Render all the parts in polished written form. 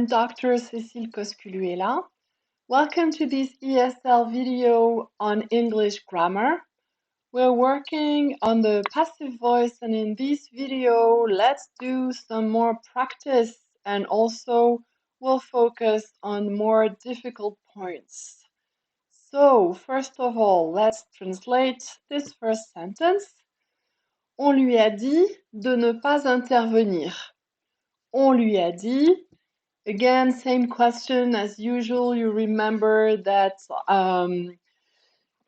I'm Dr. Cécile Cosculuela. Welcome to this ESL video on English grammar. We're working on the passive voice, and in this video, let's do some more practice, and also we'll focus on more difficult points. So, first of all, let's translate this first sentence. On lui a dit de ne pas intervenir. On lui a dit. Again, same question as usual. You remember that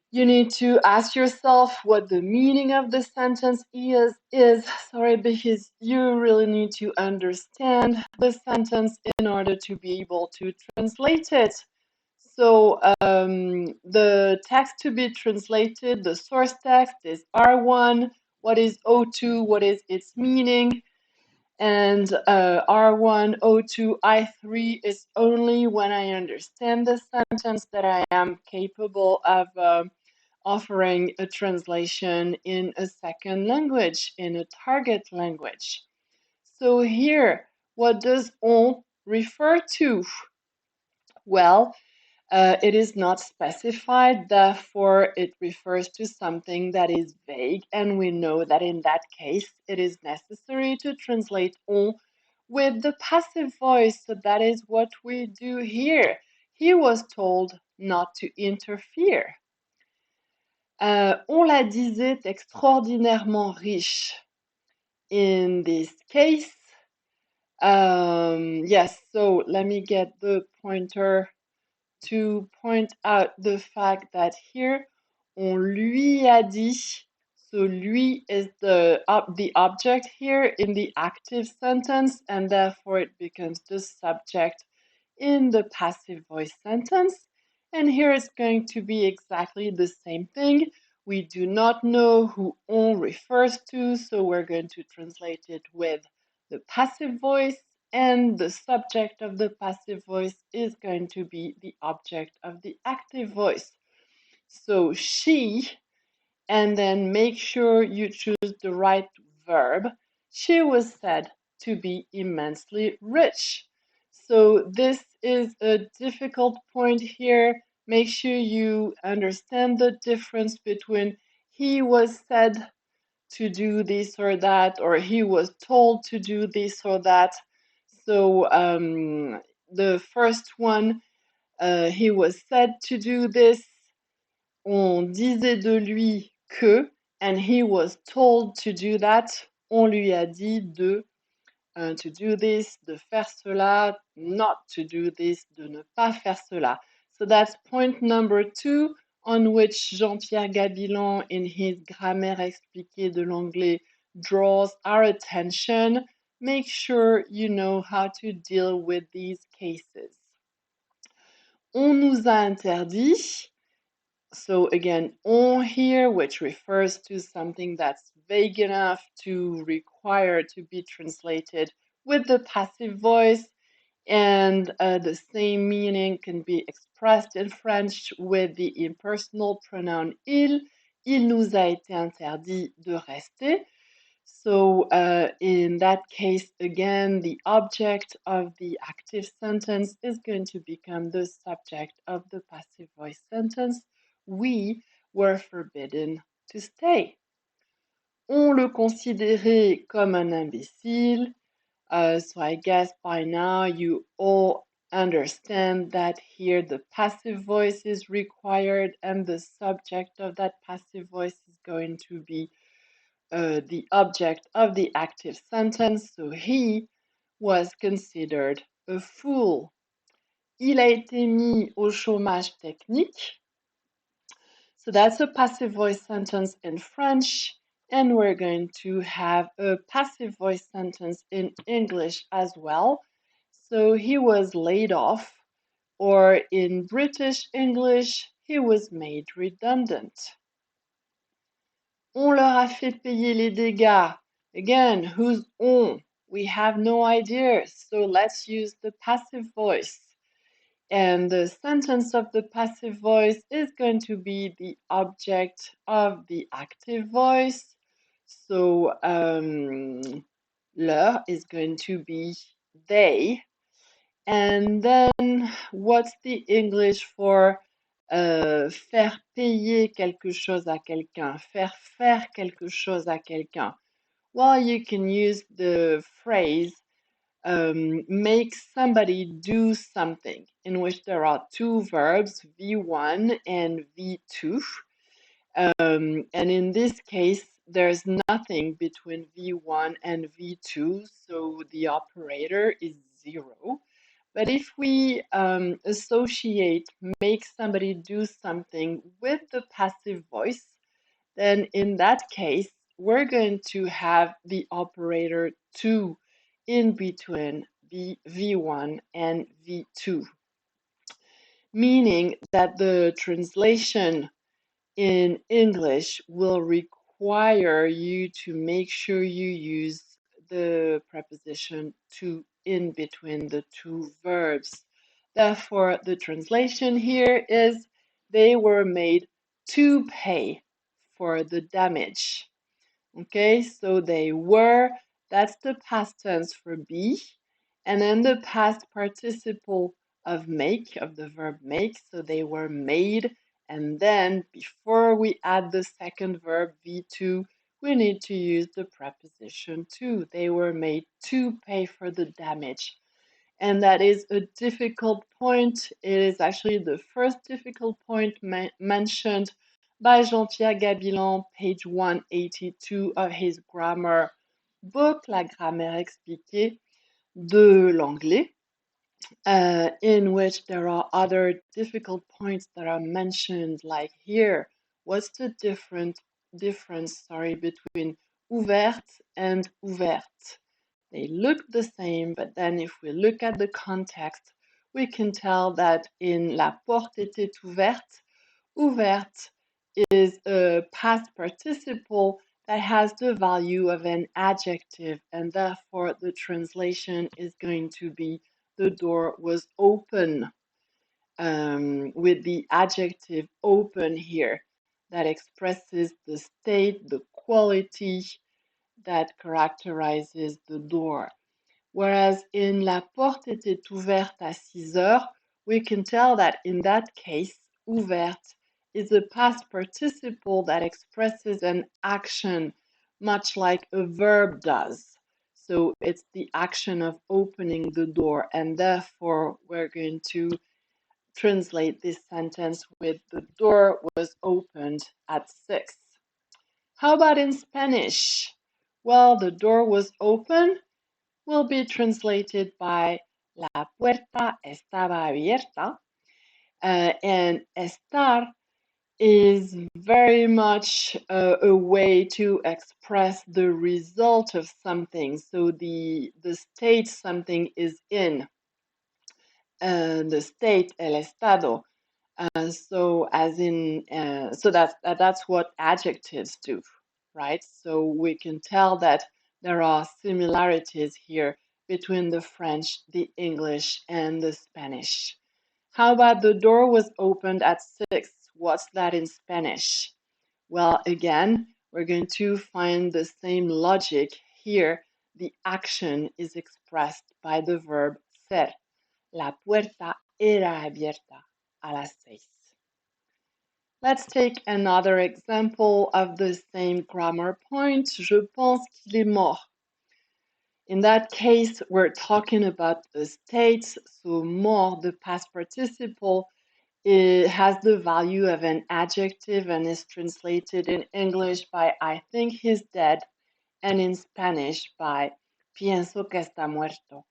you need to ask yourself what the meaning of the sentence is, sorry, because you really need to understand the sentence in order to be able to translate it. So the text to be translated, the source text is R1. What is O2? What is its meaning? And R1, O2, I3 is only when I understand the sentence that I am capable of offering a translation in a second language, in a target language. So here, what does on refer to? Well, it is not specified, therefore it refers to something that is vague, and we know that in that case it is necessary to translate on with the passive voice, so that is what we do here. He was told not to interfere. On la disait extraordinairement riche. In this case, yes, so let me get the pointer to point out the fact that here, on lui a dit, so lui is the object here in the active sentence, and therefore it becomes the subject in the passive voice sentence. And here it's going to be exactly the same thing. We do not know who on refers to, so we're going to translate it with the passive voice, and the subject of the passive voice is going to be the object of the active voice. So she, and then make sure you choose the right verb. She was said to be immensely rich. So this is a difficult point here. Make sure you understand the difference between he was said to do this or that, or he was told to do this or that. So the first one, he was said to do this. On disait de lui que, and he was told to do that. On lui a dit de to do this, de faire cela, not to do this, de ne pas faire cela. So that's point number 2, on which Jean-Pierre Gabilan, in his Grammaire expliquée de l'anglais, draws our attention. Make sure you know how to deal with these cases. On nous a interdit. So again, on here, which refers to something that's vague enough to require to be translated with the passive voice, and the same meaning can be expressed in French with the impersonal pronoun il. Il nous a été interdit de rester. So in that case, again, the object of the active sentence is going to become the subject of the passive voice sentence. We were forbidden to stay. On le considérait comme un imbécile. So I guess by now you all understand that here the passive voice is required, and the subject of that passive voice is going to be the object of the active sentence. So he was considered a fool. Il a été mis au chômage technique. So that's a passive voice sentence in French, and we're going to have a passive voice sentence in English as well. So he was laid off, or in British English, he was made redundant. On leur a fait payer les dégâts. Again, who's on? We have no idea, so let's use the passive voice. And the sentence of the passive voice is going to be the object of the active voice. So leur is going to be they. And then, what's the English for faire payer quelque chose à quelqu'un, faire faire quelque chose à quelqu'un? Well, you can use the phrase make somebody do something, in which there are two verbs, V1 and V2. And in this case, there's nothing between V1 and V2, so the operator is 0. But if we associate make somebody do something with the passive voice, then in that case, we're going to have the operator to in between V1 and V2, meaning that the translation in English will require you to make sure you use the preposition to in between the two verbs. Therefore, the translation here is they were made to pay for the damage. Okay, so they were, that's the past tense for be, and then the past participle of make, of the verb make, so they were made, and then before we add the second verb, V2, we need to use the preposition to. They were made to pay for the damage. And that is a difficult point. It is actually the first difficult point mentioned by Jean-Pierre Gabilan, page 182 of his grammar book, La grammaire expliquée de l'anglais, in which there are other difficult points that are mentioned, like here. What's the difference between ouverte and ouverte? They look the same, but then if we look at the context, we can tell that in La porte était ouverte, ouverte is a past participle that has the value of an adjective, and therefore the translation is going to be the door was open, with the adjective open here that expresses the state, the quality that characterizes the door. Whereas in La porte était ouverte à 6 heures, we can tell that in that case, ouverte is a past participle that expresses an action, much like a verb does. So it's the action of opening the door, and therefore we're going to translate this sentence with the door was opened at 6. How about in Spanish? Well, the door was open will be translated by La puerta estaba abierta. And estar is very much a way to express the result of something. So the state something is in, the state, el estado. So as in, so that's what adjectives do, right? So we can tell that there are similarities here between the French, the English, and the Spanish. How about the door was opened at 6? What's that in Spanish? Well, again, we're going to find the same logic here. The action is expressed by the verb ser. La puerta era abierta a las 6. Let's take another example of the same grammar point. Je pense qu'il est mort. In that case, we're talking about the state. So mort, the past participle, it has the value of an adjective and is translated in English by I think he's dead, and in Spanish by pienso que está muerto.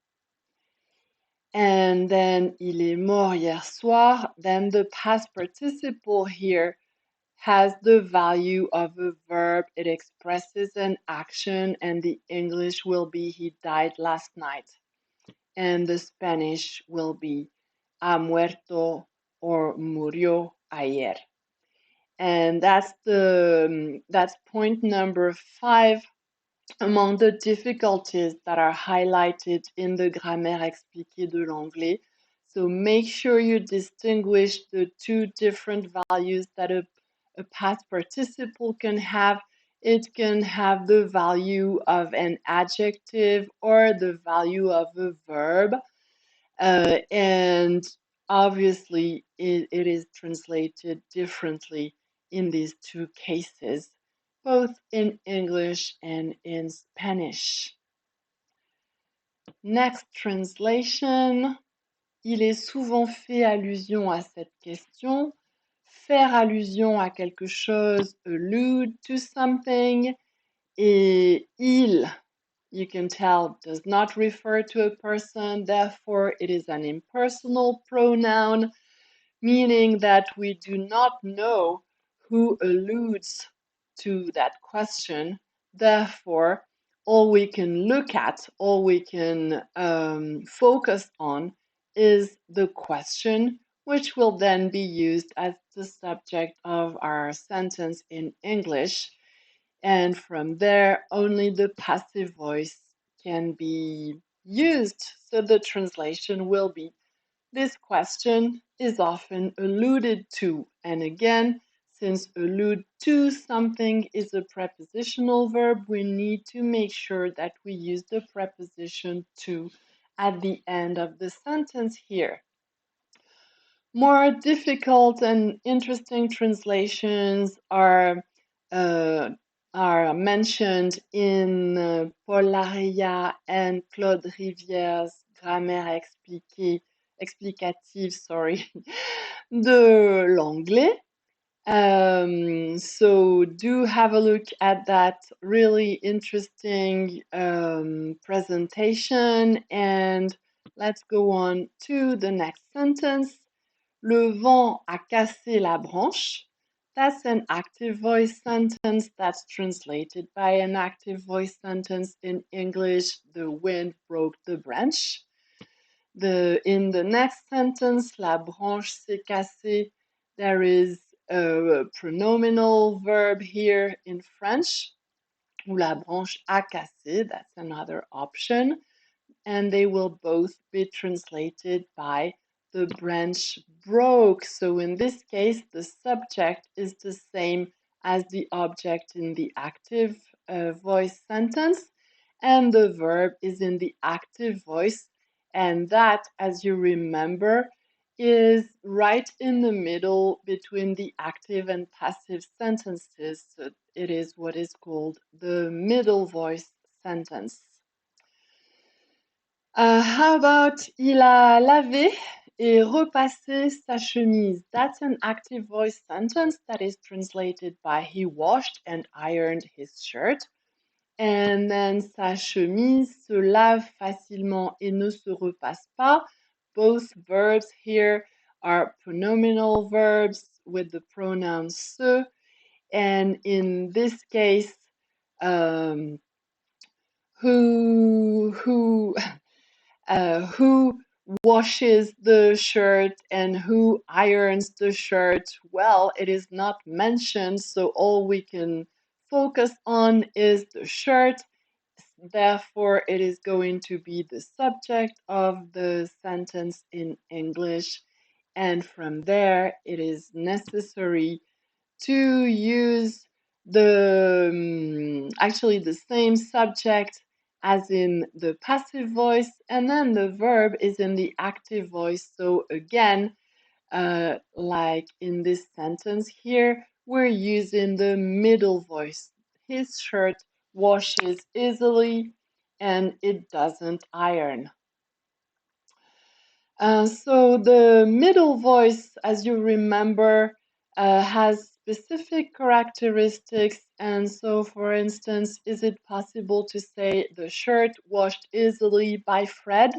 And then il est mort hier soir, then the past participle here has the value of a verb. It expresses an action, and the English will be he died last night. And the Spanish will be ha muerto or murió ayer. And that's point number 5 among the difficulties that are highlighted in the Grammaire expliquée de l'anglais. So make sure you distinguish the two different values that a past participle can have. It can have the value of an adjective or the value of a verb. And obviously, it is translated differently in these two cases, both in English and in Spanish. Next translation. Il est souvent fait allusion à cette question. Faire allusion à quelque chose, allude to something. Et il, you can tell, does not refer to a person, therefore it is an impersonal pronoun, meaning that we do not know who alludes to that question. Therefore, all we can look at, all we can focus on is the question, which will then be used as the subject of our sentence in English. And from there, only the passive voice can be used. So the translation will be, this question is often alluded to. And again, since allude to something is a prepositional verb, we need to make sure that we use the preposition to at the end of the sentence here. More difficult and interesting translations are mentioned in Paul Larrea and Claude Rivière's Grammaire explicative, de l'anglais. So do have a look at that really interesting presentation, and let's go on to the next sentence. Le vent a cassé la branche. That's an active voice sentence that's translated by an active voice sentence in English. The wind broke the branch. In the next sentence, la branche s'est cassée, there is a pronominal verb here in French. Ou la branche a cassé, that's another option. And they will both be translated by the branch broke. So in this case, the subject is the same as the object in the active voice sentence, and the verb is in the active voice. And that, as you remember, is right in the middle between the active and passive sentences. So it is what is called the middle voice sentence. How about il a lavé et repassé sa chemise? That's an active voice sentence that is translated by he washed and ironed his shirt. And then sa chemise se lave facilement et ne se repasse pas. Both verbs here are pronominal verbs with the pronoun se. And in this case, who washes the shirt and who irons the shirt? Well, it is not mentioned, so all we can focus on is the shirt. Therefore, it is going to be the subject of the sentence in English. And from there, it is necessary to use actually the same subject as in the passive voice, and then the verb is in the active voice. So again, like in this sentence here, we're using the middle voice. His shirt washes easily and it doesn't iron. So the middle voice, as you remember, has specific characteristics. And so, for instance, is it possible to say the shirt washed easily by Fred?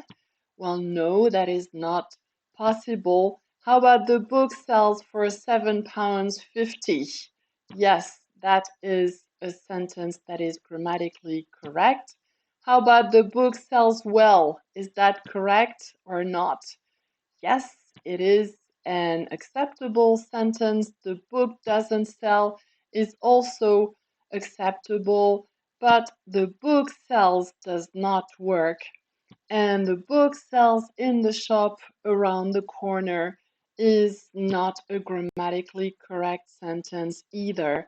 Well, no, that is not possible. How about the book sells for £7.50? Yes, that is a sentence that is grammatically correct. How about the book sells well? Is that correct or not? Yes, it is an acceptable sentence. The book doesn't sell is also acceptable, but the book sells does not work. And the book sells in the shop around the corner is not a grammatically correct sentence either,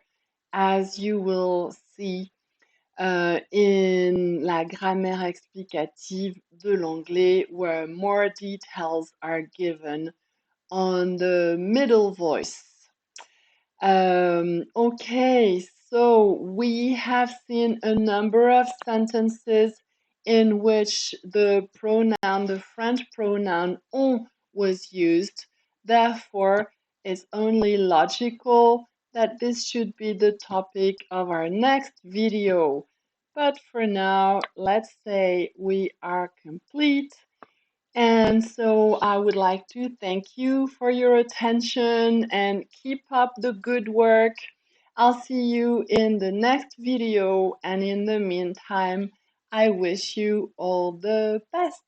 as you will see in la grammaire explicative de l'anglais, where more details are given on the middle voice. Okay, so we have seen a number of sentences in which the French pronoun on was used. Therefore, it's only logical that this should be the topic of our next video. But for now, let's say we are complete. And so I would like to thank you for your attention and keep up the good work. I'll see you in the next video, and in the meantime, I wish you all the best.